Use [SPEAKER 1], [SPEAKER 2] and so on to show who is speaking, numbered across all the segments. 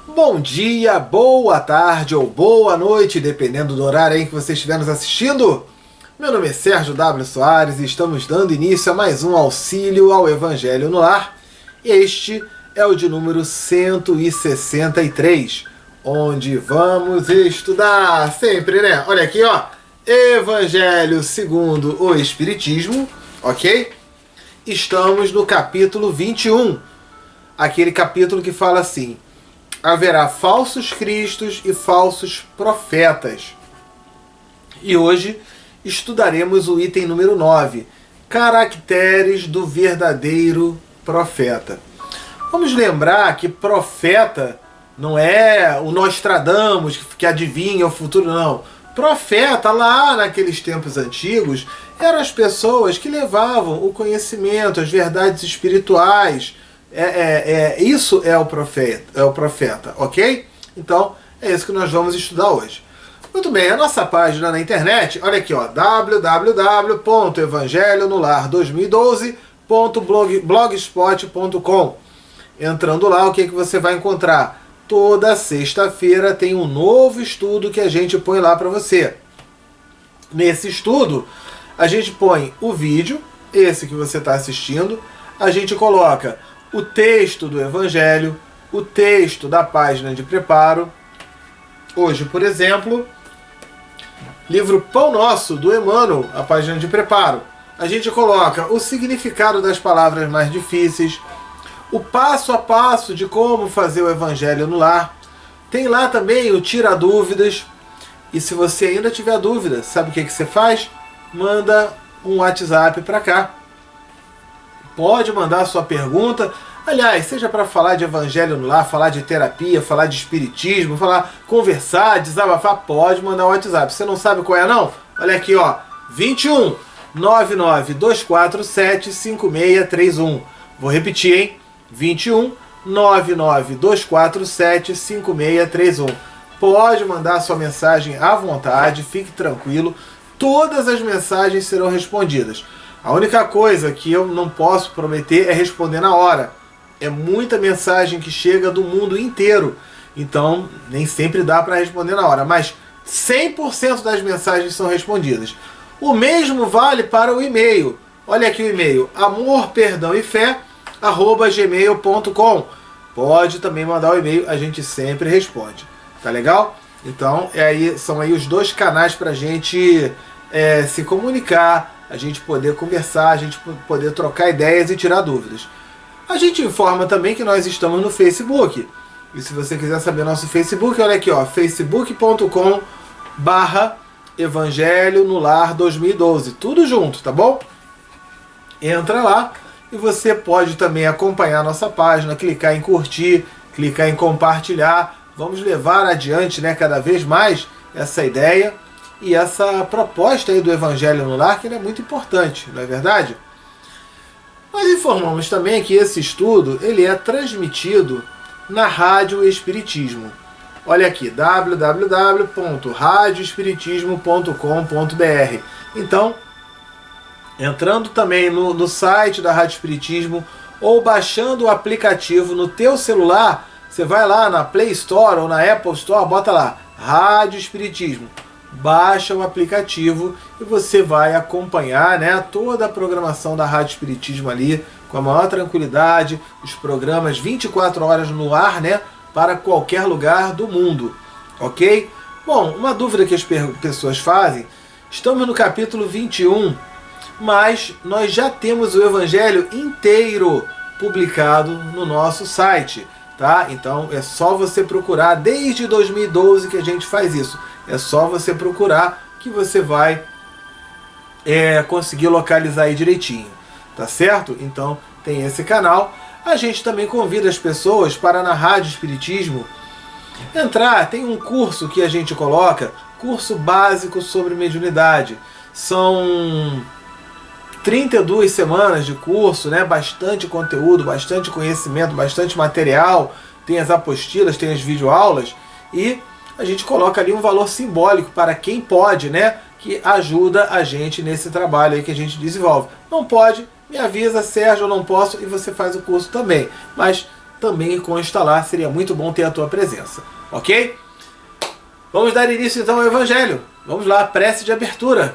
[SPEAKER 1] Bom dia, boa tarde ou boa noite, dependendo do horário em que você estiver nos assistindo. Meu nome é Sérgio W. Soares e estamos dando início a mais um Auxílio ao Evangelho no Lar. Este é o de número 163, onde vamos estudar sempre, né? Olha aqui, ó. Evangelho segundo o Espiritismo, ok? Estamos no capítulo 21, aquele capítulo que fala assim: haverá falsos cristos e falsos profetas. E hoje estudaremos o item número 9, caracteres do verdadeiro profeta. Vamos lembrar que profeta não é o Nostradamus que adivinha o futuro, não. Profeta, lá naqueles tempos antigos, eram as pessoas que levavam o conhecimento, as verdades espirituais. Isso é o profeta, ok? Então, é isso que nós vamos estudar hoje. Muito bem, a nossa página na internet, olha aqui, ó, www.evangelionolar2012.blogspot.com. Entrando lá, o que você vai encontrar? Toda sexta-feira tem um novo estudo que a gente põe lá para você. Nesse estudo, a gente põe o vídeo, esse que você está assistindo, a gente coloca o texto do Evangelho, o texto da página de preparo. Hoje, por exemplo, livro Pão Nosso, do Emmanuel, a página de preparo. A gente coloca o significado das palavras mais difíceis, o passo a passo de como fazer o Evangelho no lar. Tem lá também o Tira Dúvidas. E se você ainda tiver dúvida, sabe o que você faz? Manda um WhatsApp para cá. Pode mandar a sua pergunta. Aliás, seja para falar de Evangelho no lar, falar de terapia, falar de espiritismo, conversar, desabafar, pode mandar um WhatsApp. Você não sabe qual é, não? Olha aqui, ó, 21 99247 5631. Vou repetir, hein? 21 99247 5631. Pode mandar sua mensagem à vontade, fique tranquilo. Todas as mensagens serão respondidas. A única coisa que eu não posso prometer é responder na hora. É muita mensagem que chega do mundo inteiro. Então, nem sempre dá para responder na hora. Mas 100% das mensagens são respondidas. O mesmo vale para o e-mail. Olha aqui o e-mail: amorperdãoefé@gmail.com. Pode também mandar o e-mail, a gente sempre responde. Tá legal? Então, são aí os dois canais para a gente se comunicar, a gente poder conversar, a gente poder trocar ideias e tirar dúvidas. A gente informa também que nós estamos no Facebook. E se você quiser saber nosso Facebook, olha aqui, ó, facebook.com/Evangelho no Lar 2012. Tudo junto, tá bom? Entra lá e você pode também acompanhar a nossa página, clicar em curtir, clicar em compartilhar. Vamos levar adiante, né, cada vez mais essa ideia e essa proposta aí do Evangelho no Lar, que ele é muito importante, não é verdade? Nós informamos também que esse estudo ele é transmitido na Rádio Espiritismo. Olha aqui, www.radioespiritismo.com.br. Então, entrando também no site da Rádio Espiritismo ou baixando o aplicativo no teu celular, você vai lá na Play Store ou na Apple Store, bota lá, Rádio Espiritismo. Baixa o aplicativo e você vai acompanhar, né, toda a programação da Rádio Espiritismo ali, com a maior tranquilidade, os programas 24 horas no ar, né, para qualquer lugar do mundo, ok? Bom, uma dúvida que as pessoas fazem: estamos no capítulo 21, mas nós já temos o Evangelho inteiro publicado no nosso site. Tá? Então é só você procurar, desde 2012 que a gente faz isso. É só você procurar que você vai conseguir localizar aí direitinho. Tá certo? Então tem esse canal. A gente também convida as pessoas para, na Rádio Espiritismo, entrar. Tem um curso que a gente coloca, curso básico sobre mediunidade. São 32 semanas de curso, né? Bastante conteúdo, bastante conhecimento, bastante material. Tem as apostilas, tem as videoaulas. E a gente coloca ali um valor simbólico para quem pode, né? Que ajuda a gente nesse trabalho aí que a gente desenvolve. Não pode, me avisa, Sérgio, eu não posso, e você faz o curso também. Mas também consta lá. Seria muito bom ter a tua presença, ok? Vamos dar início então ao Evangelho. Vamos lá, prece de abertura.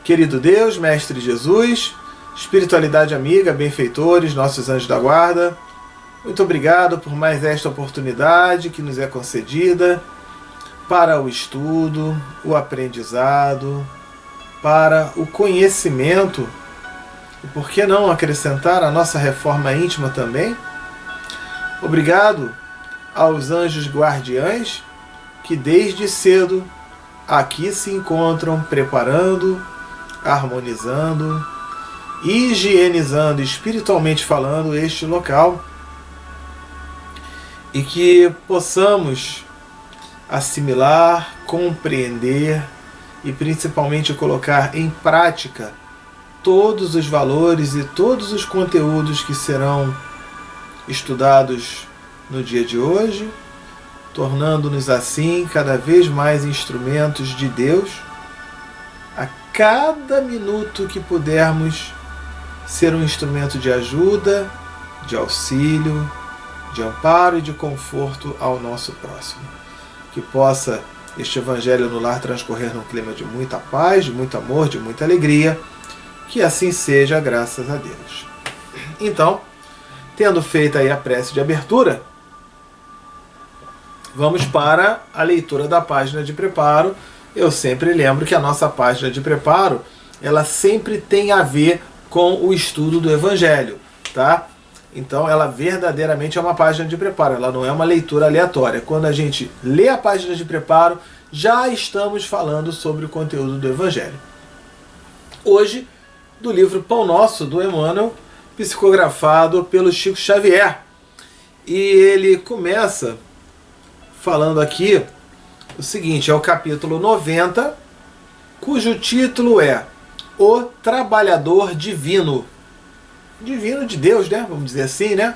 [SPEAKER 1] Querido Deus, Mestre Jesus, espiritualidade amiga, benfeitores, nossos anjos da guarda, muito obrigado por mais esta oportunidade que nos é concedida para o estudo, o aprendizado, para o conhecimento e, por que não, acrescentar a nossa reforma íntima também. Obrigado aos anjos guardiães que desde cedo aqui se encontram preparando, harmonizando, higienizando, espiritualmente falando, este local, e que possamos assimilar, compreender e principalmente colocar em prática todos os valores e todos os conteúdos que serão estudados no dia de hoje, tornando-nos assim cada vez mais instrumentos de Deus. A cada minuto que pudermos ser um instrumento de ajuda, de auxílio, de amparo e de conforto ao nosso próximo. Que possa este Evangelho no lar transcorrer num clima de muita paz, de muito amor, de muita alegria. Que assim seja, graças a Deus. Então, tendo feito aí a prece de abertura, vamos para a leitura da página de preparo. Eu sempre lembro que a nossa página de preparo, ela sempre tem a ver com o estudo do Evangelho, tá? Então ela verdadeiramente é uma página de preparo, ela não é uma leitura aleatória. Quando a gente lê a página de preparo, já estamos falando sobre o conteúdo do Evangelho. Hoje, do livro Pão Nosso, do Emmanuel, psicografado pelo Chico Xavier. E ele começa falando aqui o seguinte, é o capítulo 90, cujo título é O Trabalhador Divino. Divino de Deus, né? Vamos dizer assim, né?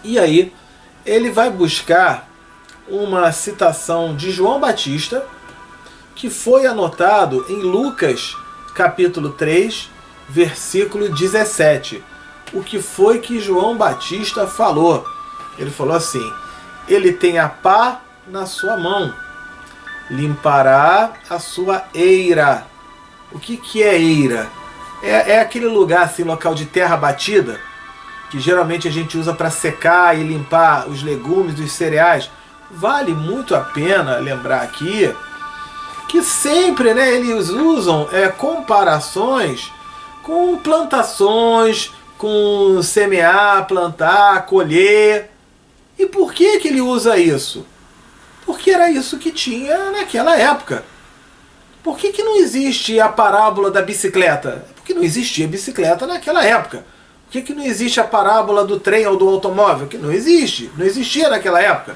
[SPEAKER 1] E aí, ele vai buscar uma citação de João Batista, que foi anotado em Lucas, capítulo 3, versículo 17. O que foi que João Batista falou? Ele falou assim, ele tem a pá na sua mão, limpará a sua eira. O que é eira? É aquele lugar, assim, local de terra batida, que geralmente a gente usa para secar e limpar os legumes, os cereais. Vale muito a pena lembrar aqui que sempre, né, eles usam comparações com plantações, com semear, plantar, colher. E por que ele usa isso? Porque era isso que tinha naquela época. Por que não existe a parábola da bicicleta? Porque não existia bicicleta naquela época. Por que não existe a parábola do trem ou do automóvel? Que não existe, não existia naquela época.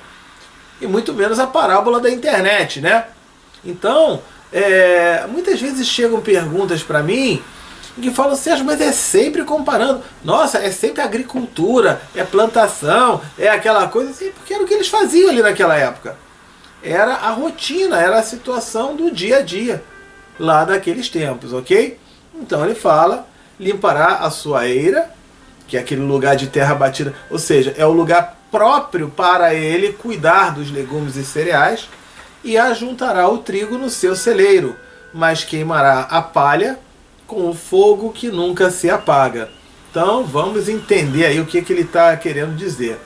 [SPEAKER 1] E muito menos a parábola da internet, né? Então, muitas vezes chegam perguntas para mim que falam, Sérgio, mas é sempre comparando. Nossa, é sempre agricultura, é plantação, é aquela coisa assim, porque era o que eles faziam ali naquela época. Era a rotina, era a situação do dia a dia, lá daqueles tempos, ok? Então ele fala, limpará a sua eira, que é aquele lugar de terra batida, ou seja, é o lugar próprio para ele cuidar dos legumes e cereais, e ajuntará o trigo no seu celeiro, mas queimará a palha com o fogo que nunca se apaga. Então vamos entender aí o que ele está querendo dizer.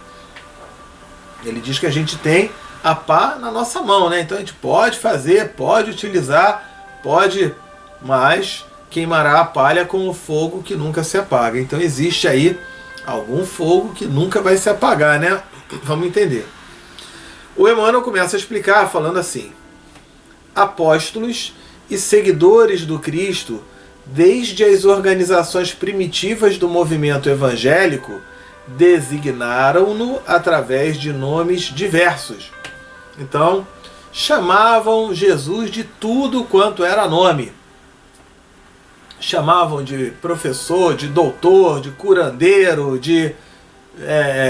[SPEAKER 1] Ele diz que a gente tem a pá na nossa mão, né? Então a gente pode fazer, pode utilizar, pode, mas queimará a palha com o fogo que nunca se apaga. Então existe aí algum fogo que nunca vai se apagar, né? Vamos entender. O Emmanuel começa a explicar falando assim: apóstolos e seguidores do Cristo, desde as organizações primitivas do movimento evangélico, designaram-no através de nomes diversos. Então, chamavam Jesus de tudo quanto era nome. Chamavam de professor, de doutor, de curandeiro,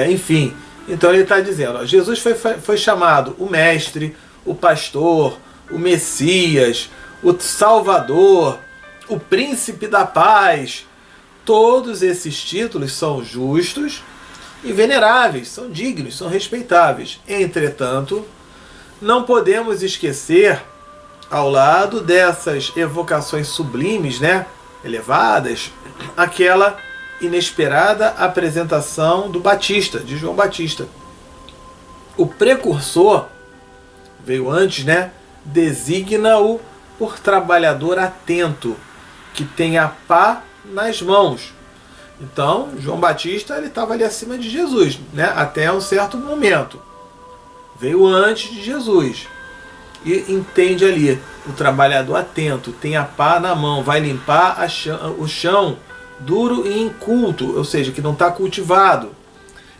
[SPEAKER 1] enfim. Então ele está dizendo, ó, Jesus foi chamado o mestre, o pastor, o Messias, o Salvador, o príncipe da paz. Todos esses títulos são justos e veneráveis, são dignos, são respeitáveis. Entretanto, não podemos esquecer, ao lado dessas evocações sublimes, né, elevadas, aquela inesperada apresentação do Batista, de João Batista. O precursor, veio antes, né, designa-o por trabalhador atento, que tem a pá nas mãos. Então, João Batista ele estava ali acima de Jesus, né, até um certo momento. Veio antes de Jesus. E entende ali, o trabalhador atento, tem a pá na mão, vai limpar o chão duro e inculto, ou seja, que não está cultivado.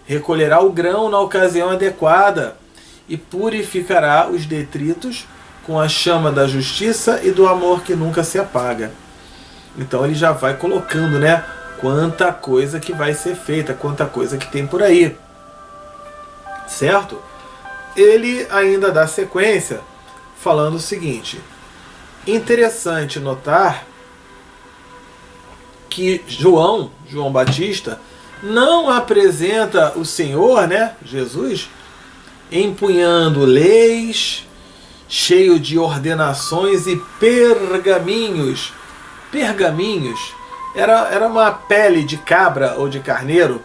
[SPEAKER 1] Recolherá o grão na ocasião adequada e purificará os detritos com a chama da justiça e do amor que nunca se apaga. Então ele já vai colocando, né, quanta coisa que vai ser feita, quanta coisa que tem por aí. Certo? Ele ainda dá sequência falando o seguinte: interessante notar que João Batista não apresenta o Senhor, né, Jesus, empunhando leis, cheio de ordenações e pergaminhos. Pergaminhos era uma pele de cabra ou de carneiro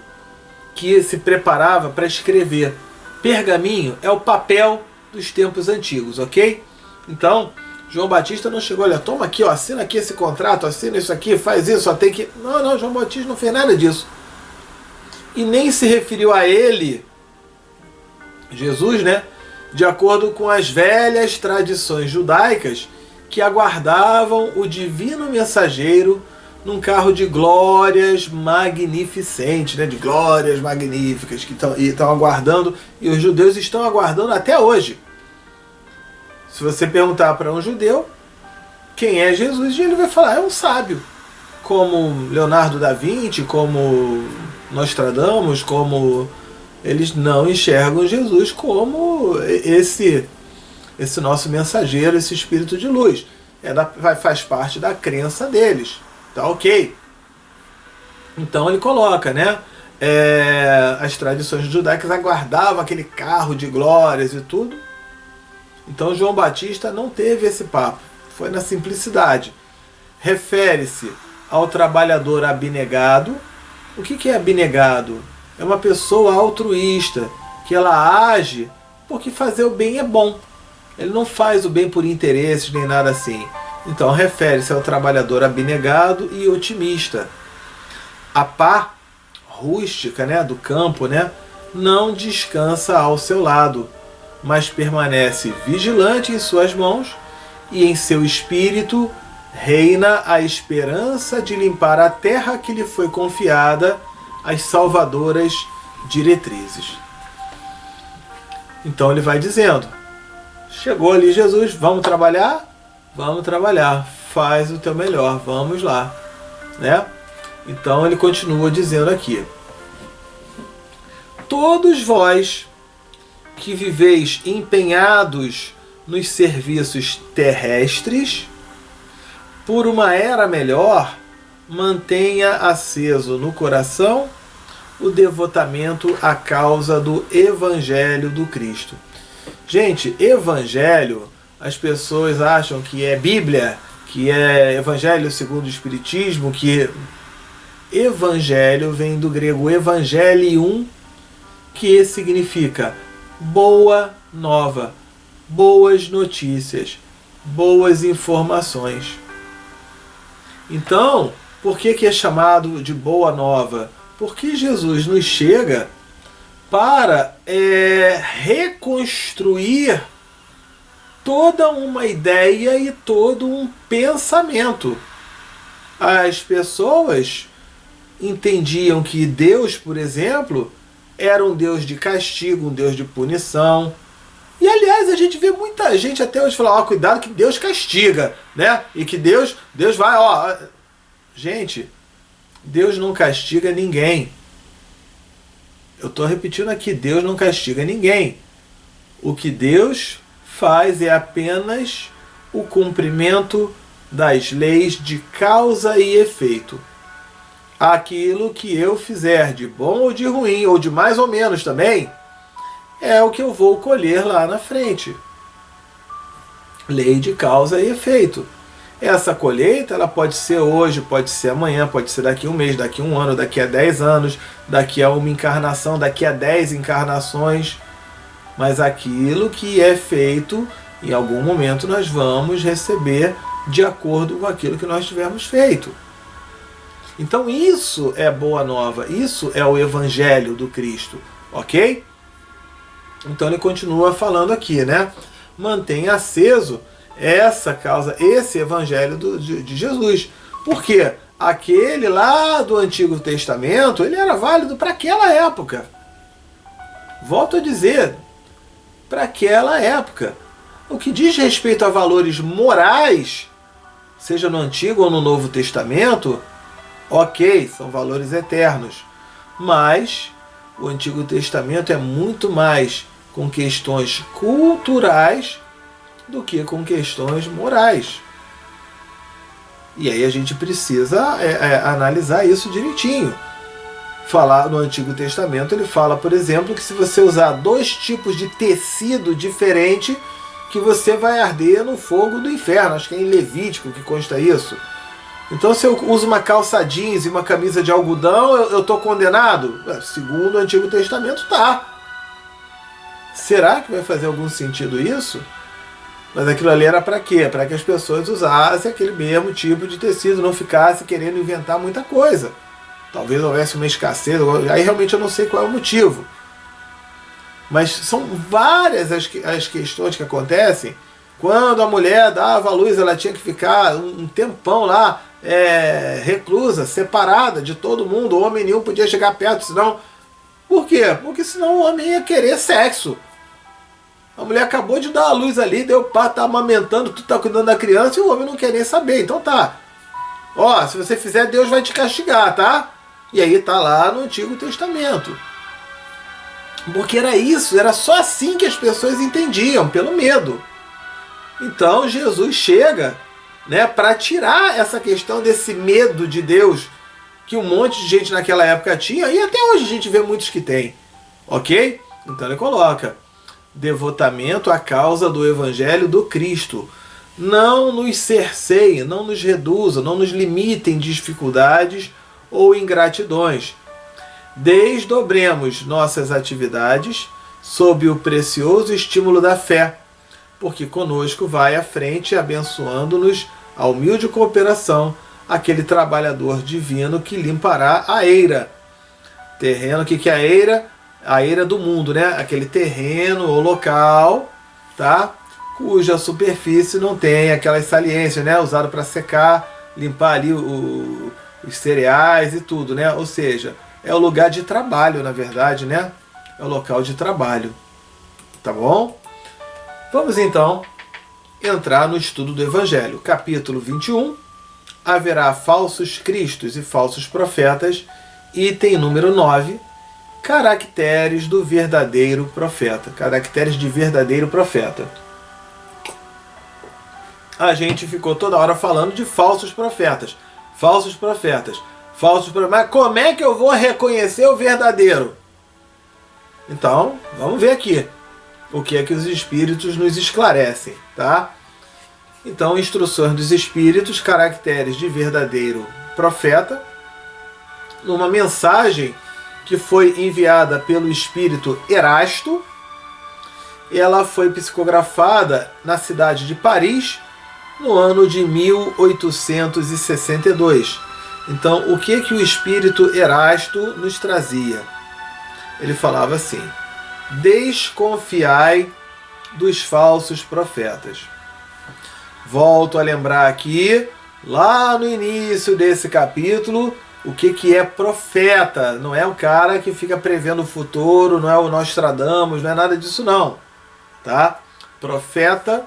[SPEAKER 1] que se preparava para escrever. Pergaminho é o papel dos tempos antigos, ok? Então, João Batista não chegou, olha, toma aqui, ó, assina aqui esse contrato, assina isso aqui, faz isso, só tem que... Não, João Batista não fez nada disso. E nem se referiu a ele, Jesus, né, de acordo com as velhas tradições judaicas que aguardavam o divino mensageiro num carro de glórias magnificentes, né, de glórias magníficas, que estão aguardando, e os judeus estão aguardando até hoje. Se você perguntar para um judeu quem é Jesus, ele vai falar, é um sábio, como Leonardo da Vinci, como Nostradamus, como... Eles não enxergam Jesus como esse nosso mensageiro, esse espírito de luz. Faz parte da crença deles. Tá ok? Então ele coloca, né? As tradições judaicas aguardavam aquele carro de glórias e tudo. Então João Batista não teve esse papo. Foi na simplicidade. Refere-se ao trabalhador abnegado. O que é abnegado? É uma pessoa altruísta, que ela age porque fazer o bem é bom. Ele não faz o bem por interesses nem nada assim. Então refere-se ao trabalhador abnegado e otimista. A pá rústica, né, do campo, né, não descansa ao seu lado, mas permanece vigilante em suas mãos, e em seu espírito reina a esperança de limpar a terra que lhe foi confiada, as salvadoras diretrizes. Então ele vai dizendo, chegou ali Jesus, vamos trabalhar? Vamos trabalhar, faz o teu melhor, vamos lá, né? Então ele continua dizendo aqui, todos vós que viveis empenhados nos serviços terrestres, por uma era melhor, mantenha aceso no coração o devotamento à causa do Evangelho do Cristo. Gente, Evangelho, as pessoas acham que é Bíblia, que é Evangelho segundo o Espiritismo, que Evangelho vem do grego Evangelium, que significa boa nova, boas notícias, boas informações. Então, por que é chamado de boa nova? Porque Jesus nos chega para reconstruir toda uma ideia e todo um pensamento. As pessoas entendiam que Deus, por exemplo, era um Deus de castigo, um Deus de punição. E aliás, a gente vê muita gente até hoje falar, ó, cuidado que Deus castiga, né? E que Deus vai, ó. Gente, Deus não castiga ninguém. Eu estou repetindo aqui, Deus não castiga ninguém. O que Deus faz é apenas o cumprimento das leis de causa e efeito. aquilo que eu fizer de bom ou de ruim, ou de mais ou menos também, é o que eu vou colher lá na frente. Lei de causa e efeito. Essa colheita, ela pode ser hoje, pode ser amanhã, pode ser daqui a um mês, daqui a um ano, daqui a 10 anos, daqui a uma encarnação, daqui a 10 encarnações. Mas aquilo que é feito, em algum momento nós vamos receber de acordo com aquilo que nós tivermos feito. Então isso é boa nova, isso é o Evangelho do Cristo, ok? Então ele continua falando aqui, né? Mantém aceso essa causa, esse Evangelho de Jesus. Por quê? Aquele lá do Antigo Testamento, ele era válido para aquela época. Volto a dizer, para aquela época. O que diz respeito a valores morais, seja no Antigo ou no Novo Testamento, ok, são valores eternos. Mas o Antigo Testamento é muito mais com questões culturais do que com questões morais. E aí a gente precisa analisar isso direitinho. Falar no Antigo Testamento, ele fala, por exemplo, que se você usar 2 tipos de tecido diferente, que você vai arder no fogo do inferno. Acho que é em Levítico que consta isso. Então, se eu uso uma calça jeans e uma camisa de algodão, eu estou condenado? Segundo o Antigo Testamento, tá. Será que vai fazer algum sentido isso? Mas aquilo ali era para quê? Para que as pessoas usassem aquele mesmo tipo de tecido, não ficassem querendo inventar muita coisa. Talvez houvesse uma escassez, aí realmente eu não sei qual é o motivo. Mas são várias as questões que acontecem. Quando a mulher dava à luz, ela tinha que ficar um tempão lá, reclusa, separada de todo mundo. O homem nenhum podia chegar perto, senão... Por quê? Porque senão o homem ia querer sexo. A mulher acabou de dar a luz ali, deu pá, tá amamentando, tu tá cuidando da criança e o homem não quer nem saber. Então tá. Ó, se você fizer, Deus vai te castigar, tá? E aí tá lá no Antigo Testamento. Porque era isso, era só assim que as pessoas entendiam, pelo medo. Então Jesus chega, né, para tirar essa questão desse medo de Deus que um monte de gente naquela época tinha, e até hoje a gente vê muitos que tem. Ok? Então ele coloca: devotamento à causa do Evangelho do Cristo. Não nos cerceiem, não nos reduzam, não nos limitem em dificuldades ou ingratidões. Desdobremos nossas atividades sob o precioso estímulo da fé, porque conosco vai à frente, abençoando-nos a humilde cooperação, aquele trabalhador divino que limpará a eira. Terreno, o que é a eira? A eira do mundo, né? Aquele terreno ou local, tá? Cuja superfície não tem aquelas saliências, né? Usado para secar, limpar ali os cereais e tudo, né? Ou seja, é o lugar de trabalho, na verdade, né? É o local de trabalho. Tá bom? Vamos então entrar no estudo do Evangelho. Capítulo 21. Haverá falsos cristos e falsos profetas. Item número 9. Caracteres do verdadeiro profeta. Caracteres de verdadeiro profeta. A gente ficou toda hora falando de falsos profetas. Falsos profetas. Falsos profetas. Mas como é que eu vou reconhecer o verdadeiro? Então, vamos ver aqui o que é que os Espíritos nos esclarecem, tá? Então, instruções dos Espíritos, caracteres de verdadeiro profeta, numa mensagem que foi enviada pelo Espírito Erasto. Ela foi psicografada na cidade de Paris, no ano de 1862. Então, o que o Espírito Erasto nos trazia? Ele falava assim: desconfiai dos falsos profetas. Volto a lembrar aqui, lá no início desse capítulo, o que é profeta. Não é o cara que fica prevendo o futuro, não é o Nostradamus, não é nada disso não. Tá? Profeta,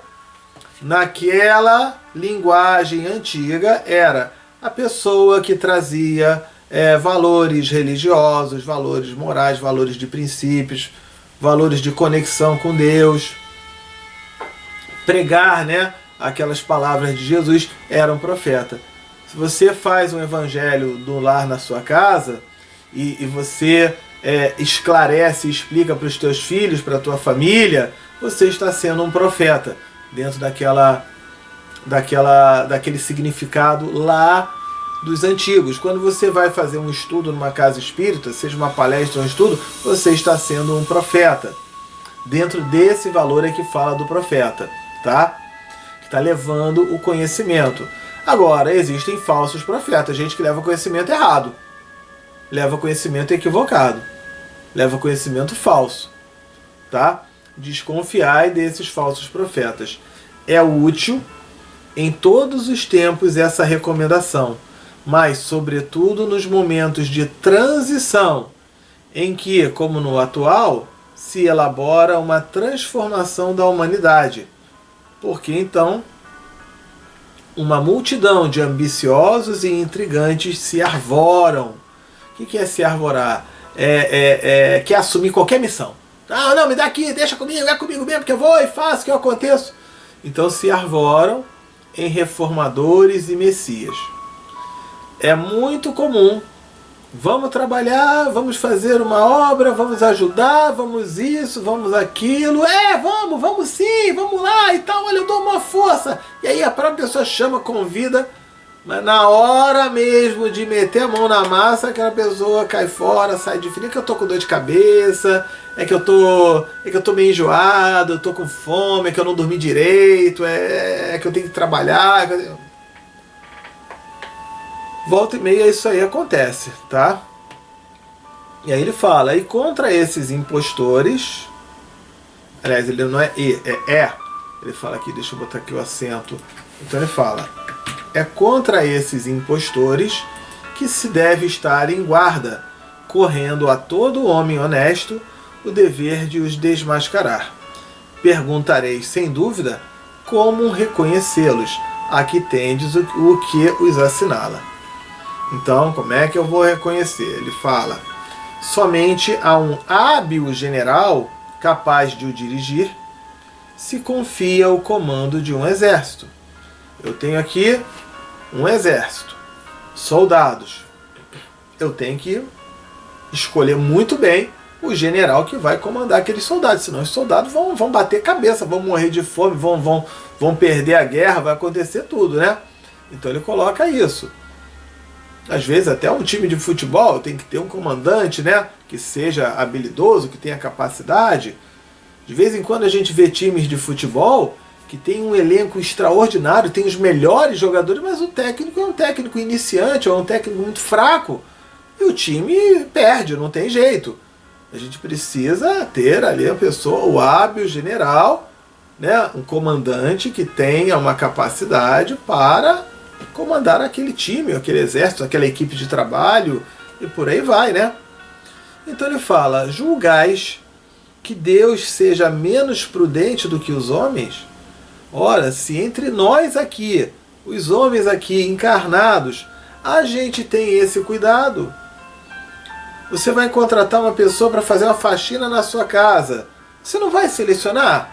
[SPEAKER 1] naquela linguagem antiga, era a pessoa que trazia valores religiosos, valores morais, valores de princípios, valores de conexão com Deus. Pregar, né, aquelas palavras de Jesus, era um profeta. Se você faz um evangelho do lar na sua casa e você esclarece e explica para os teus filhos, para a tua família, você está sendo um profeta dentro daquele significado lá dos antigos. Quando você vai fazer um estudo numa casa espírita, seja uma palestra ou um estudo, você está sendo um profeta. Dentro desse valor é que fala do profeta, tá? Que está levando o conhecimento. Agora, existem falsos profetas, gente que leva conhecimento errado, leva conhecimento equivocado, leva conhecimento falso, tá? Desconfiai desses falsos profetas. É útil em todos os tempos essa recomendação, mas sobretudo nos momentos de transição, em que, como no atual, se elabora uma transformação da humanidade, porque então uma multidão de ambiciosos e intrigantes se arvoram. O que é se arvorar? Quer assumir qualquer missão. Não, me dá aqui, deixa comigo, é comigo mesmo que eu vou e faço, que eu aconteço. Então se arvoram em reformadores e messias. É muito comum. Vamos trabalhar, vamos fazer uma obra, vamos ajudar, vamos isso, vamos aquilo. Vamos sim, vamos lá e tal, olha, eu dou uma força. E aí a própria pessoa chama, convida, mas na hora mesmo de meter a mão na massa, aquela pessoa cai fora, sai de frio, que eu tô com dor de cabeça, é que eu tô meio enjoado, eu tô com fome, é que eu não dormi direito, é que eu tenho que trabalhar. Volta e meia isso aí acontece, tá? E aí ele fala, e contra esses impostores, aliás, ele não é ele fala aqui, deixa eu botar aqui o acento, então ele fala, é contra esses impostores que se deve estar em guarda, correndo a todo homem honesto o dever de os desmascarar. Perguntareis, sem dúvida, como reconhecê-los? Aqui tendes o que os assinala. Então, como é que eu vou reconhecer? Ele fala, somente a um hábil general capaz de o dirigir se confia o comando de um exército. Eu tenho aqui um exército, soldados. Eu tenho que escolher muito bem o general que vai comandar aqueles soldados, senão os soldados vão bater cabeça, vão morrer de fome, vão perder a guerra, vai acontecer tudo, né? Então ele coloca isso. Às vezes até um time de futebol tem que ter um comandante, né, que seja habilidoso, que tenha capacidade. De vez em quando a gente vê times de futebol que tem um elenco extraordinário, tem os melhores jogadores, mas o técnico é um técnico iniciante, ou é um técnico muito fraco, e o time perde, não tem jeito. A gente precisa ter ali a pessoa, o hábil general, né, um comandante que tenha uma capacidade para comandar aquele time, aquele exército, aquela equipe de trabalho, e por aí vai, né? Então ele fala, julgais que Deus seja menos prudente do que os homens? Ora, se entre nós aqui, os homens aqui encarnados, a gente tem esse cuidado. Você vai contratar uma pessoa para fazer uma faxina na sua casa. Você não vai selecionar?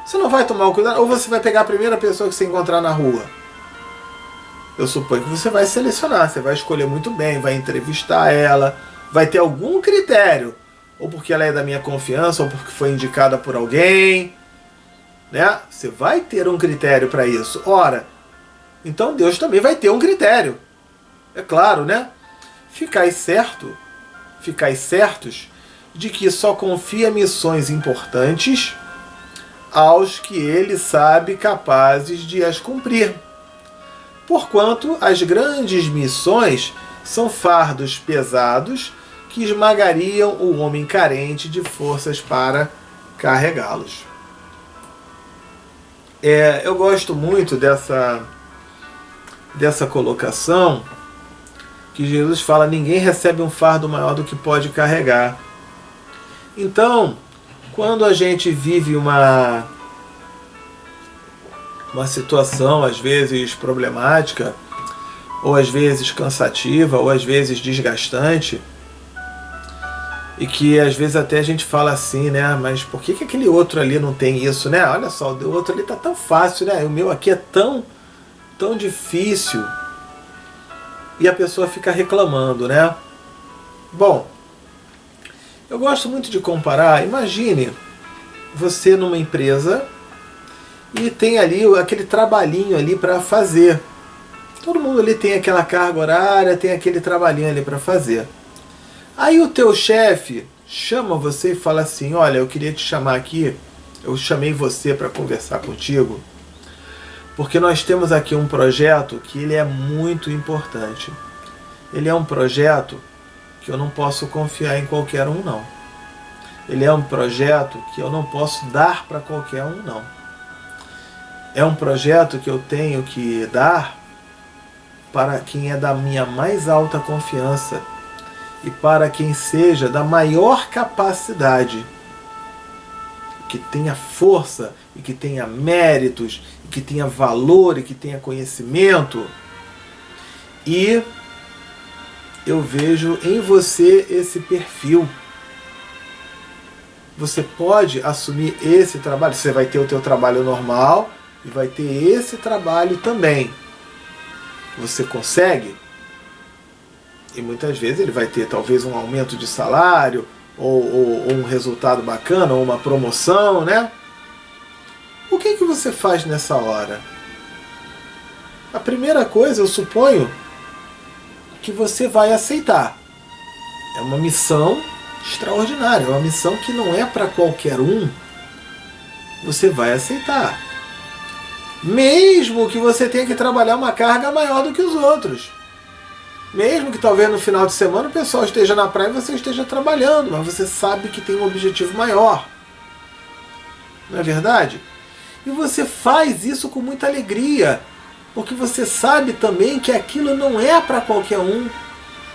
[SPEAKER 1] Você não vai tomar o cuidado? Ou você vai pegar a primeira pessoa que você encontrar na rua? Eu suponho que você vai selecionar, você vai escolher muito bem, vai entrevistar ela, vai ter algum critério, ou porque ela é da minha confiança, ou porque foi indicada por alguém, né? Você vai ter um critério para isso. Ora, então Deus também vai ter um critério. É claro, né? Ficais certos de que só confia missões importantes aos que ele sabe capazes de as cumprir. Porquanto as grandes missões são fardos pesados que esmagariam o homem carente de forças para carregá-los. Eu gosto muito dessa colocação que Jesus fala, ninguém recebe um fardo maior do que pode carregar. Então, quando a gente vive uma situação, às vezes problemática, ou às vezes cansativa, ou às vezes desgastante, e que às vezes até a gente fala assim, né, mas por que aquele outro ali não tem isso, né? Olha só, o outro ali tá tão fácil, né? O meu aqui é tão difícil. e a pessoa fica reclamando, né? Bom, eu gosto muito de comparar. Imagine você numa empresa e tem ali aquele trabalhinho ali para fazer. Todo mundo ali tem aquela carga horária, tem aquele trabalhinho ali para fazer. Aí o teu chefe chama você e fala assim: olha, eu queria te chamar aqui, eu chamei você para conversar contigo, porque nós temos aqui um projeto que ele é muito importante. Ele é um projeto que eu não posso confiar em qualquer um, não. Ele é um projeto que eu não posso dar para qualquer um, não. É um projeto que eu tenho que dar para quem é da minha mais alta confiança e para quem seja da maior capacidade, que tenha força e que tenha méritos, e que tenha valor e que tenha conhecimento. E eu vejo em você esse perfil. Você pode assumir esse trabalho. Você vai ter o teu trabalho normal e vai ter esse trabalho também. Você consegue? E muitas vezes ele vai ter talvez um aumento de salário, ou um resultado bacana, ou uma promoção, né? O que você faz nessa hora? A primeira coisa, eu suponho, que você vai aceitar. É uma missão extraordinária, é uma missão que não é para qualquer um. Você vai aceitar. Mesmo que você tenha que trabalhar uma carga maior do que os outros. Mesmo que talvez no final de semana o pessoal esteja na praia e você esteja trabalhando, mas você sabe que tem um objetivo maior. Não é verdade? E você faz isso com muita alegria, porque você sabe também que aquilo não é para qualquer um,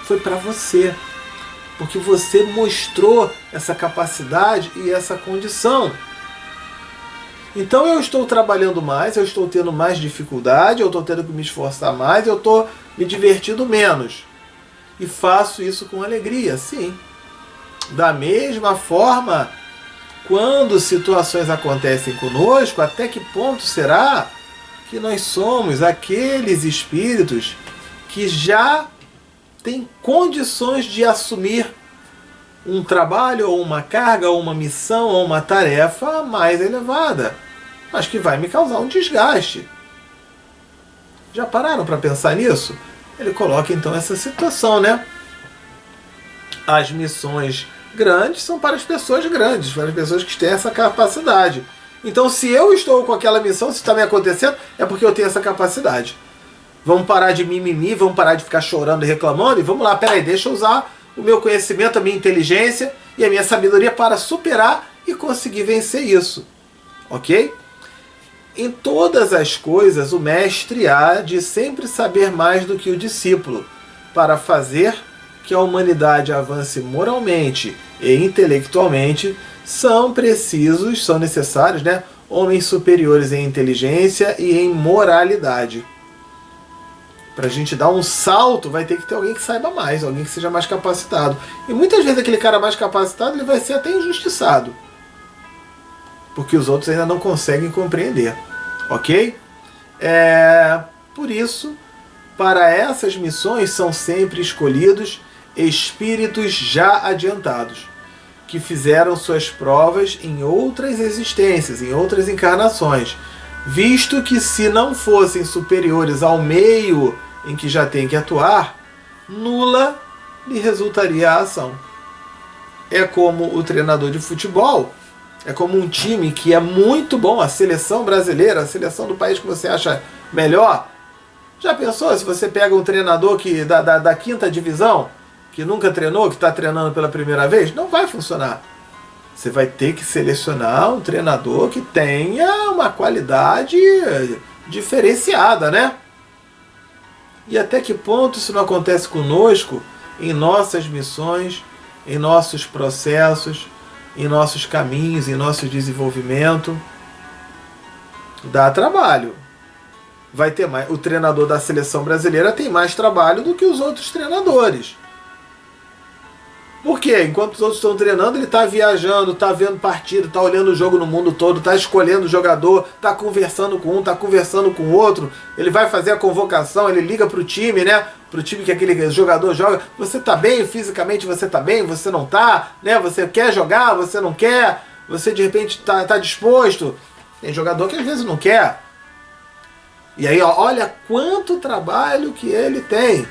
[SPEAKER 1] foi para você. Porque você mostrou essa capacidade e essa condição. Então eu estou trabalhando mais, eu estou tendo mais dificuldade, eu estou tendo que me esforçar mais, eu estou me divertindo menos. E faço isso com alegria, sim. Da mesma forma, quando situações acontecem conosco, até que ponto será que nós somos aqueles espíritos que já têm condições de assumir um trabalho, ou uma carga, ou uma missão, ou uma tarefa mais elevada, mas que vai me causar um desgaste. Já pararam para pensar nisso? Ele coloca então essa situação, né? As missões grandes são para as pessoas grandes, para as pessoas que têm essa capacidade. Então, se eu estou com aquela missão, se está me acontecendo, é porque eu tenho essa capacidade. Vamos parar de mimimi, vamos parar de ficar chorando e reclamando, e vamos lá, peraí, deixa eu usar o meu conhecimento, a minha inteligência e a minha sabedoria para superar e conseguir vencer isso. Ok? Em todas as coisas, o mestre há de sempre saber mais do que o discípulo, para fazer que a humanidade avance moralmente e intelectualmente. São necessários, né, homens superiores em inteligência e em moralidade. Para a gente dar um salto, vai ter que ter alguém que saiba mais, alguém que seja mais capacitado. E muitas vezes aquele cara mais capacitado ele vai ser até injustiçado, porque os outros ainda não conseguem compreender. Ok? Por isso, para essas missões são sempre escolhidos espíritos já adiantados, que fizeram suas provas em outras existências, em outras encarnações, visto que se não fossem superiores ao meio em que já tem que atuar, nula lhe resultaria a ação. É como o treinador de futebol, é como um time que é muito bom, a seleção brasileira, a seleção do país que você acha melhor. Já pensou se você pega um treinador que da quinta divisão, que nunca treinou, que está treinando pela primeira vez? Não vai funcionar. Você vai ter que selecionar um treinador que tenha uma qualidade diferenciada, né? E até que ponto isso não acontece conosco em nossas missões, em nossos processos, em nossos caminhos, em nosso desenvolvimento? Dá trabalho. Vai ter mais. O treinador da seleção brasileira tem mais trabalho do que os outros treinadores. Por quê? Enquanto os outros estão treinando, ele está viajando, está vendo partido, está olhando o jogo no mundo todo, está escolhendo o jogador, está conversando com um, está conversando com o outro. Ele vai fazer a convocação, ele liga para o time, né? Para o time que aquele jogador joga. Você está bem fisicamente? Você está bem? Você não está? Né? Você quer jogar? Você não quer? Você de repente está disposto? Tem jogador que às vezes não quer. E aí, ó, olha quanto trabalho que ele tem.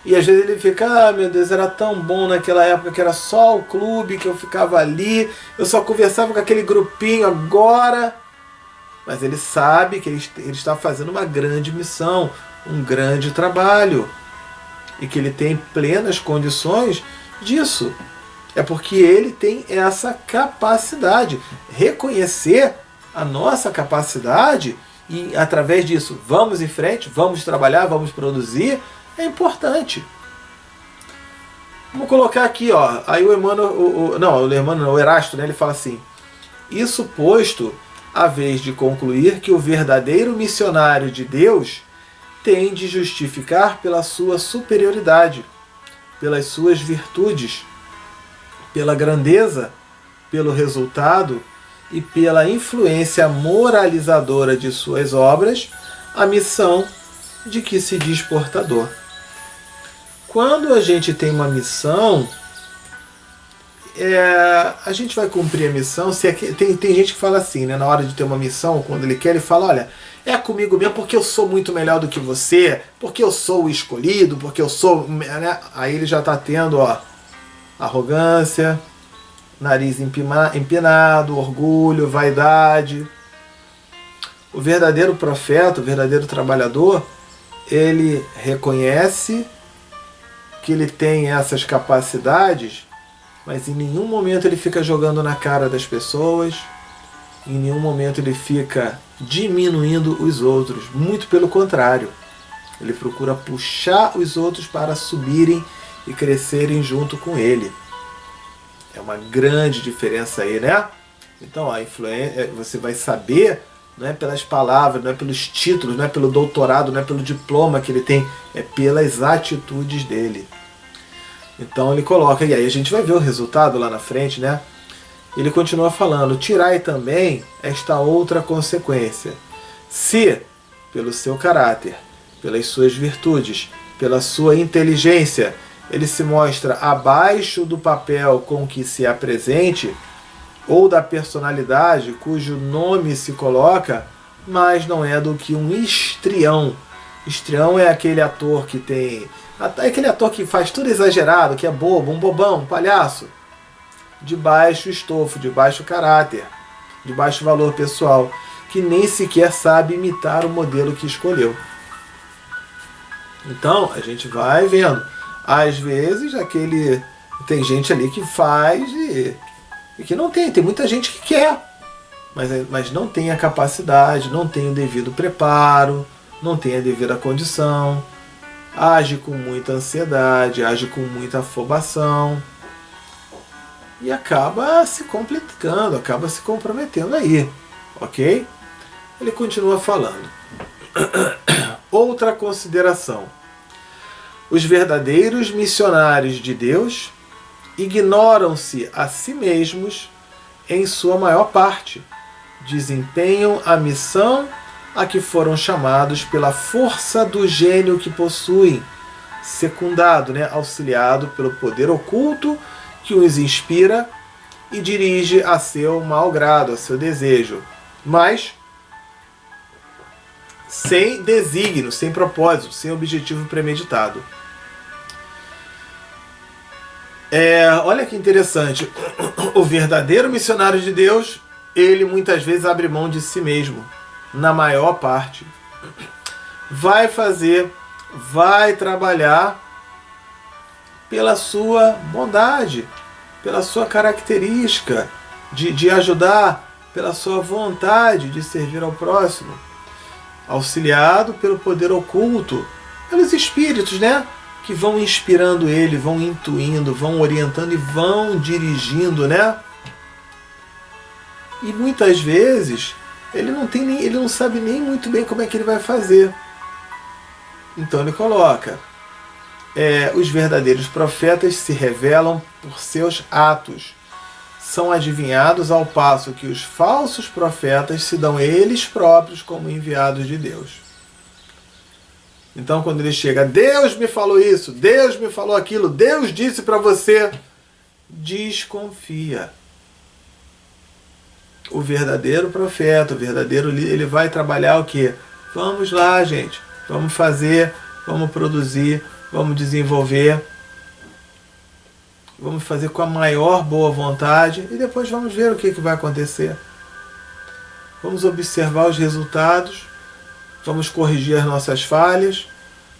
[SPEAKER 1] E às vezes ele fica, ah, meu Deus, era tão bom naquela época que era só o clube, que eu ficava ali, eu só conversava com aquele grupinho agora. Mas ele sabe que ele está fazendo uma grande missão, um grande trabalho. E que ele tem plenas condições disso. É porque ele tem essa capacidade. Reconhecer a nossa capacidade e através disso, vamos em frente, vamos trabalhar, vamos produzir, é importante. Vamos colocar aqui, ó. Aí o Emmanuel, o Erasto, né, ele fala assim: isso posto, a vez de concluir que o verdadeiro missionário de Deus tem de justificar pela sua superioridade, pelas suas virtudes, pela grandeza, pelo resultado e pela influência moralizadora de suas obras, a missão de que se diz portador. Quando a gente tem uma missão, a gente vai cumprir a missão. Tem gente que fala assim, né, na hora de ter uma missão, quando ele quer, ele fala, olha, é comigo mesmo porque eu sou muito melhor do que você, porque eu sou o escolhido, porque eu sou... Né? Aí ele já está tendo, ó, arrogância, nariz empinado, orgulho, vaidade. O verdadeiro profeta, o verdadeiro trabalhador, ele reconhece que ele tem essas capacidades, mas em nenhum momento ele fica jogando na cara das pessoas, em nenhum momento ele fica diminuindo os outros. Muito pelo contrário, ele procura puxar os outros para subirem e crescerem junto com ele. É uma grande diferença aí, né? Então a influência, você vai saber, não é pelas palavras, não é pelos títulos, não é pelo doutorado, não é pelo diploma que ele tem, é pelas atitudes dele. Então ele coloca, e aí a gente vai ver o resultado lá na frente, né? Ele continua falando, tirai também esta outra consequência. Se, pelo seu caráter, pelas suas virtudes, pela sua inteligência, ele se mostra abaixo do papel com que se apresente, ou da personalidade cujo nome se coloca, mas não é do que um histrião. Histrião é aquele ator que tem... É aquele ator que faz tudo exagerado, que é bobo, um bobão, um palhaço. De baixo estofo, de baixo caráter, de baixo valor pessoal, que nem sequer sabe imitar o modelo que escolheu. Então, a gente vai vendo. Às vezes, tem gente ali que faz e que não tem. Tem muita gente que quer, mas não tem a capacidade, não tem o devido preparo, não tem a devida condição, age com muita ansiedade, age com muita afobação e acaba se complicando, acaba se comprometendo aí, ok? Ele continua falando. Outra consideração. Os verdadeiros missionários de Deus ignoram-se a si mesmos em sua maior parte, desempenham a missão a que foram chamados pela força do gênio que possuem, secundado, né, auxiliado pelo poder oculto que os inspira e dirige a seu mau grado, a seu desejo, mas sem desígnio, sem propósito, sem objetivo premeditado. Olha que interessante, o verdadeiro missionário de Deus, ele muitas vezes abre mão de si mesmo, na maior parte. Vai trabalhar pela sua bondade, pela sua característica de ajudar, pela sua vontade de servir ao próximo, auxiliado pelo poder oculto, pelos espíritos, né? Que vão inspirando ele, vão intuindo, vão orientando e vão dirigindo, né? E muitas vezes ele não sabe nem muito bem como é que ele vai fazer. Então ele coloca: os verdadeiros profetas se revelam por seus atos. São adivinhados ao passo que os falsos profetas se dão eles próprios como enviados de Deus. Então, quando ele chega, Deus me falou isso, Deus me falou aquilo, Deus disse para você, desconfia. O verdadeiro profeta, o verdadeiro líder, ele vai trabalhar o quê? Vamos lá, gente, vamos fazer, vamos produzir, vamos desenvolver, vamos fazer com a maior boa vontade e depois vamos ver o que vai acontecer. Vamos observar os resultados, vamos corrigir as nossas falhas,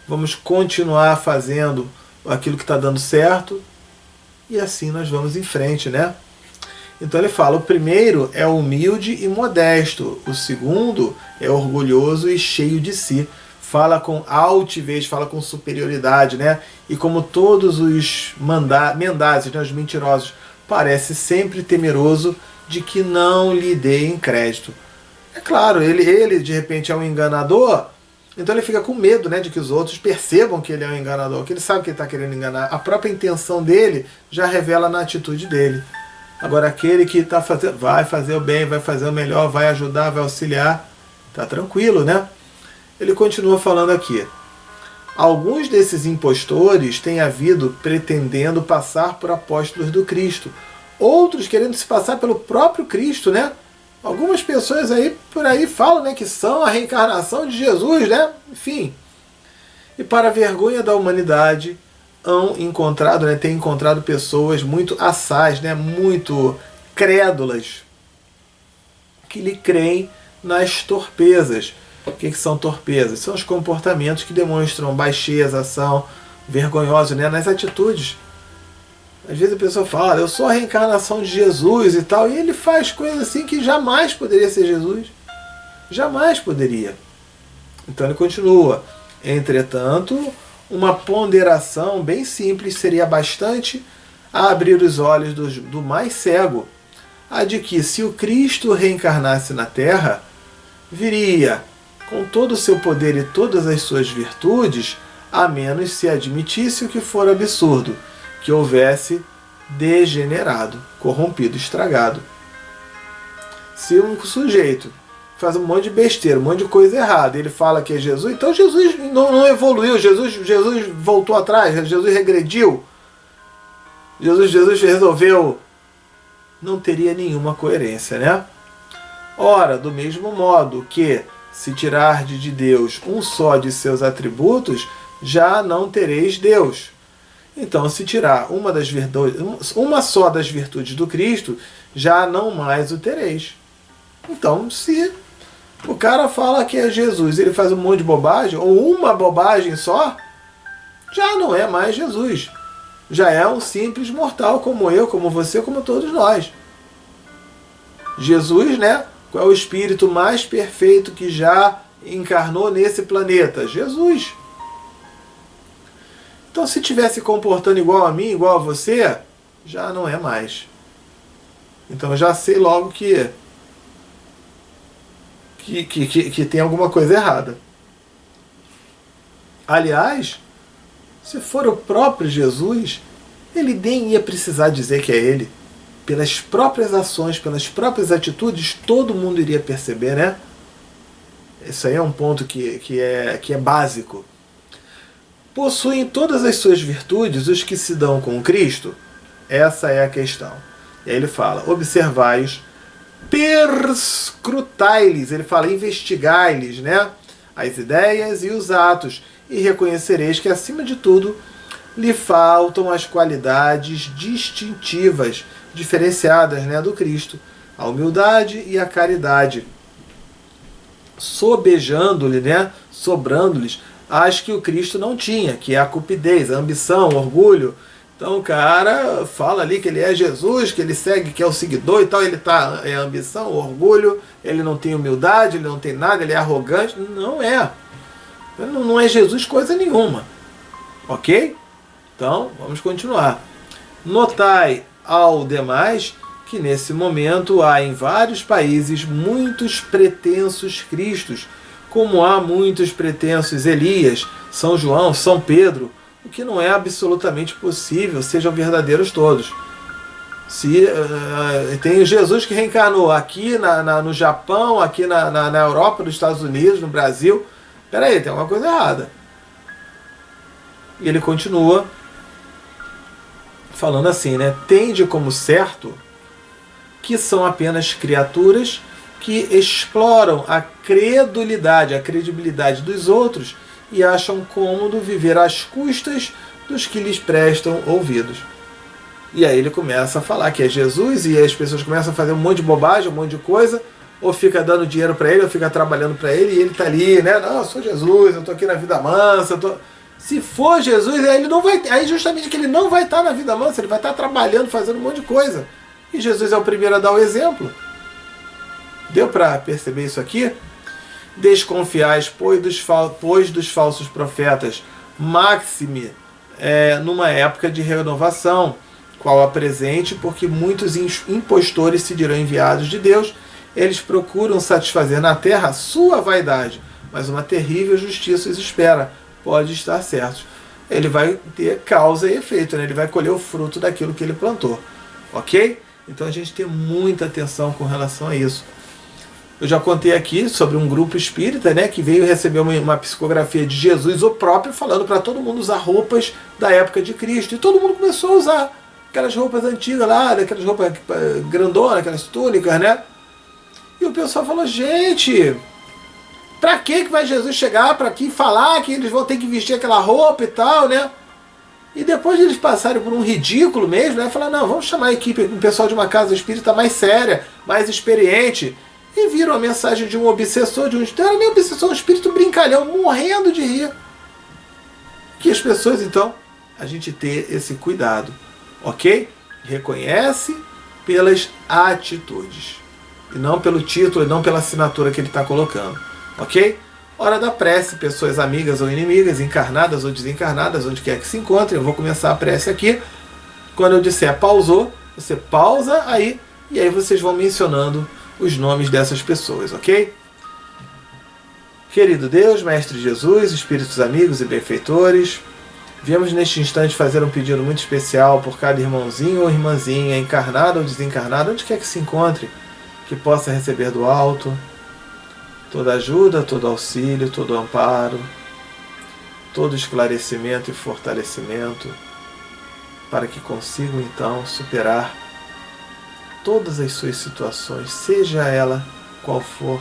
[SPEAKER 1] vamos continuar fazendo aquilo que está dando certo e assim nós vamos em frente, né? Então ele fala, o primeiro é humilde e modesto, o segundo é orgulhoso e cheio de si. Fala com altivez, fala com superioridade, né? E como todos os mendazes, né, os mentirosos, parece sempre temeroso de que não lhe deem crédito. É claro, ele de repente é um enganador, então ele fica com medo, né, de que os outros percebam que ele é um enganador, que ele sabe que ele está querendo enganar. A própria intenção dele já revela na atitude dele. Agora aquele que está fazendo, vai fazer o bem, vai fazer o melhor, vai ajudar, vai auxiliar, está tranquilo, né? Ele continua falando aqui. Alguns desses impostores têm havido pretendendo passar por apóstolos do Cristo. Outros querendo se passar pelo próprio Cristo, né? Algumas pessoas aí por aí falam, né, que são a reencarnação de Jesus, né? Enfim. E para a vergonha da humanidade, tem encontrado pessoas muito assaz, né, muito crédulas, que lhe creem nas torpezas. O que são torpezas? São os comportamentos que demonstram baixeza, são vergonhosos, né, nas atitudes. Às vezes a pessoa fala, eu sou a reencarnação de Jesus e tal, e ele faz coisas assim que jamais poderia ser Jesus. Jamais poderia. Então ele continua. Entretanto, uma ponderação bem simples seria bastante a abrir os olhos do mais cego, a de que se o Cristo reencarnasse na Terra, viria com todo o seu poder e todas as suas virtudes, a menos se admitisse o que for absurdo, que houvesse degenerado, corrompido, estragado. Se um sujeito faz um monte de besteira, um monte de coisa errada, ele fala que é Jesus, então Jesus não evoluiu, Jesus voltou atrás, Jesus regrediu, Jesus resolveu, não teria nenhuma coerência, né? Ora, do mesmo modo que se tirardes de Deus um só de seus atributos, já não tereis Deus. Então, se tirar uma só das virtudes do Cristo, já não mais o tereis. Então, se o cara fala que é Jesus, ele faz um monte de bobagem, ou uma bobagem só, já não é mais Jesus. Já é um simples mortal, como eu, como você, como todos nós. Jesus, né? Qual é o espírito mais perfeito que já encarnou nesse planeta? Jesus. Então, se estiver se comportando igual a mim, igual a você, já não é mais. Então, já sei logo que tem alguma coisa errada. Aliás, se for o próprio Jesus, ele nem ia precisar dizer que é ele. Pelas próprias ações, pelas próprias atitudes, todo mundo iria perceber, né? Isso aí é um ponto que é básico. Possuem todas as suas virtudes os que se dão com Cristo? Essa é a questão. E aí ele fala, observai-os, perscrutai-lhes, ele fala, investigai-lhes, né, as ideias e os atos, e reconhecereis que, acima de tudo, lhe faltam as qualidades distintivas, diferenciadas, né, do Cristo, a humildade e a caridade, sobejando-lhe, né, sobrando-lhes, as que o Cristo não tinha, que é a cupidez, a ambição, o orgulho. Então o cara fala ali que ele é Jesus, que ele segue, que é o seguidor e tal, ele tá, é a ambição, o orgulho, ele não tem humildade, ele não tem nada, ele é arrogante. Não é. Não é Jesus coisa nenhuma. Ok? Então, vamos continuar. Notai ao demais que nesse momento há em vários países muitos pretensos cristos, como há muitos pretensos Elias, São João, São Pedro, o que não é absolutamente possível, sejam verdadeiros todos. Se tem Jesus que reencarnou aqui no Japão, aqui na Europa, nos Estados Unidos, no Brasil. Peraí, tem alguma coisa errada. E ele continua falando assim, né? Tende como certo que são apenas criaturas que exploram a credulidade, a credibilidade dos outros e acham cômodo viver às custas dos que lhes prestam ouvidos. E aí ele começa a falar que é Jesus e as pessoas começam a fazer um monte de bobagem, um monte de coisa, ou fica dando dinheiro para ele, ou fica trabalhando para ele, e ele tá ali, né? Não, eu sou Jesus, eu tô aqui na vida mansa, Se for Jesus, aí ele não vai, aí justamente que ele não vai estar na vida mansa, ele vai estar trabalhando, fazendo um monte de coisa. E Jesus é o primeiro a dar o exemplo. Deu para perceber isso aqui? Desconfiais, pois dos falsos profetas, maxime, numa época de renovação, qual a presente, porque muitos impostores se dirão enviados de Deus, eles procuram satisfazer na terra a sua vaidade, mas uma terrível justiça os espera, pode estar certo. Ele vai ter causa e efeito, né? Ele vai colher o fruto daquilo que ele plantou, ok? Então a gente tem muita atenção com relação a isso. Eu já contei aqui sobre um grupo espírita, né, que veio receber uma psicografia de Jesus, o próprio, falando para todo mundo usar roupas da época de Cristo. E todo mundo começou a usar aquelas roupas antigas lá, aquelas roupas grandonas, aquelas túnicas, né? E o pessoal falou, gente, pra que vai Jesus chegar para aqui e falar que eles vão ter que vestir aquela roupa e tal, né? E depois de eles passarem por um ridículo mesmo, né? Falaram, não, vamos chamar a equipe, um pessoal de uma casa espírita mais séria, mais experiente. E viram a mensagem de um obsessor, não era nem obsessor, um espírito brincalhão, morrendo de rir. Que as pessoas, então, a gente ter esse cuidado, ok? Reconhece pelas atitudes, e não pelo título, e não pela assinatura que ele está colocando, ok? Hora da prece, pessoas amigas ou inimigas, encarnadas ou desencarnadas, onde quer que se encontrem. Eu vou começar a prece aqui. Quando eu disser pausou, você pausa aí, e aí vocês vão mencionando os nomes dessas pessoas, ok? Querido Deus, Mestre Jesus, Espíritos amigos e benfeitores, viemos neste instante fazer um pedido muito especial por cada irmãozinho ou irmãzinha, encarnado ou desencarnado, onde quer que se encontre, que possa receber do alto toda ajuda, todo auxílio, todo amparo, todo esclarecimento e fortalecimento, para que consigam então superar todas as suas situações, seja ela qual for,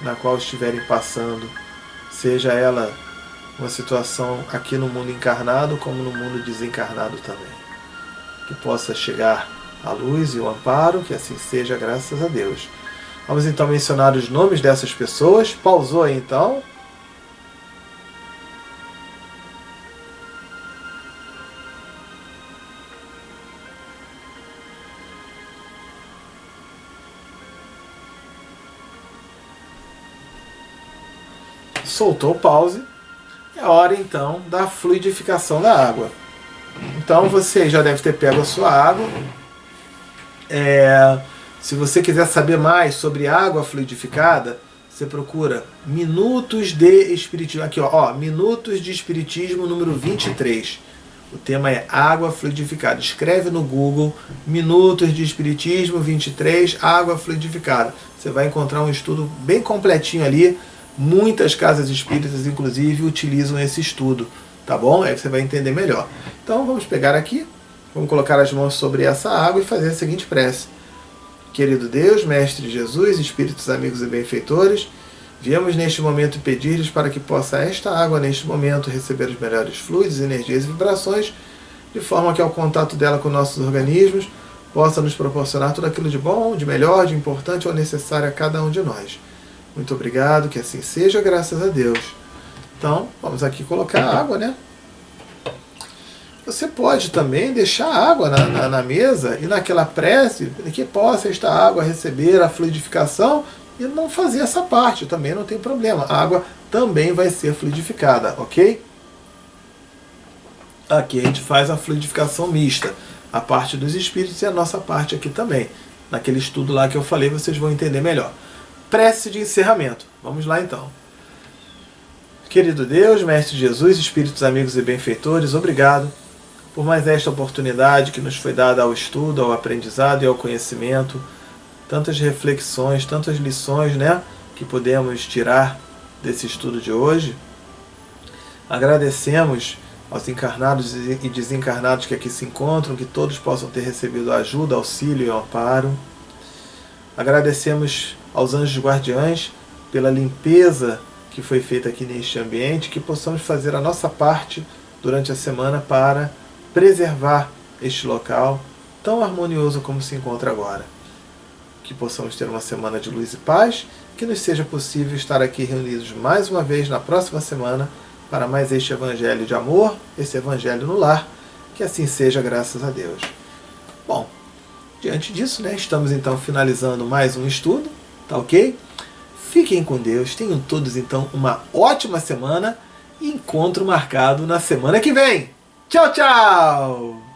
[SPEAKER 1] na qual estiverem passando, seja ela uma situação aqui no mundo encarnado como no mundo desencarnado também. Que possa chegar a luz e o amparo, que assim seja, graças a Deus. Vamos então mencionar os nomes dessas pessoas. Pausou aí então. Soltou o pause. É hora então da fluidificação da água. Então você já deve ter pego a sua água. Se você quiser saber mais sobre água fluidificada, você procura Minutos de Espiritismo. Aqui, ó, Minutos de Espiritismo número 23. O tema é água fluidificada. Escreve no Google Minutos de Espiritismo 23, água fluidificada. Você vai encontrar um estudo bem completinho ali. Muitas casas espíritas, inclusive, utilizam esse estudo, tá bom? Aí você vai entender melhor. Então vamos pegar aqui, vamos colocar as mãos sobre essa água e fazer a seguinte prece. Querido Deus, Mestre Jesus, Espíritos amigos e benfeitores, viemos neste momento pedir-lhes para que possa esta água, neste momento, receber os melhores fluidos, energias e vibrações, de forma que ao contato dela com nossos organismos, possa nos proporcionar tudo aquilo de bom, de melhor, de importante ou necessário a cada um de nós. Muito obrigado, que assim seja, graças a Deus. Então, vamos aqui colocar a água, né? Você pode também deixar a água na mesa e naquela prece que possa esta água receber a fluidificação e não fazer essa parte, também não tem problema. A água também vai ser fluidificada, ok? Aqui a gente faz a fluidificação mista, a parte dos espíritos e a nossa parte aqui também. Naquele estudo lá que eu falei, vocês vão entender melhor. Prece de encerramento. Vamos lá então. Querido Deus, Mestre Jesus, Espíritos amigos e benfeitores, obrigado por mais esta oportunidade que nos foi dada ao estudo, ao aprendizado e ao conhecimento. Tantas reflexões, tantas lições, né, que podemos tirar desse estudo de hoje. Agradecemos aos encarnados e desencarnados que aqui se encontram, que todos possam ter recebido ajuda, auxílio e amparo. Agradecemos aos anjos guardiães pela limpeza que foi feita aqui neste ambiente, que possamos fazer a nossa parte durante a semana para preservar este local tão harmonioso como se encontra agora. Que possamos ter uma semana de luz e paz, que nos seja possível estar aqui reunidos mais uma vez na próxima semana para mais este Evangelho de amor, esse Evangelho no lar, que assim seja, graças a Deus. Bom, diante disso, né, estamos então finalizando mais um estudo, tá ok? Fiquem com Deus, tenham todos então uma ótima semana e encontro marcado na semana que vem. Tchau, tchau!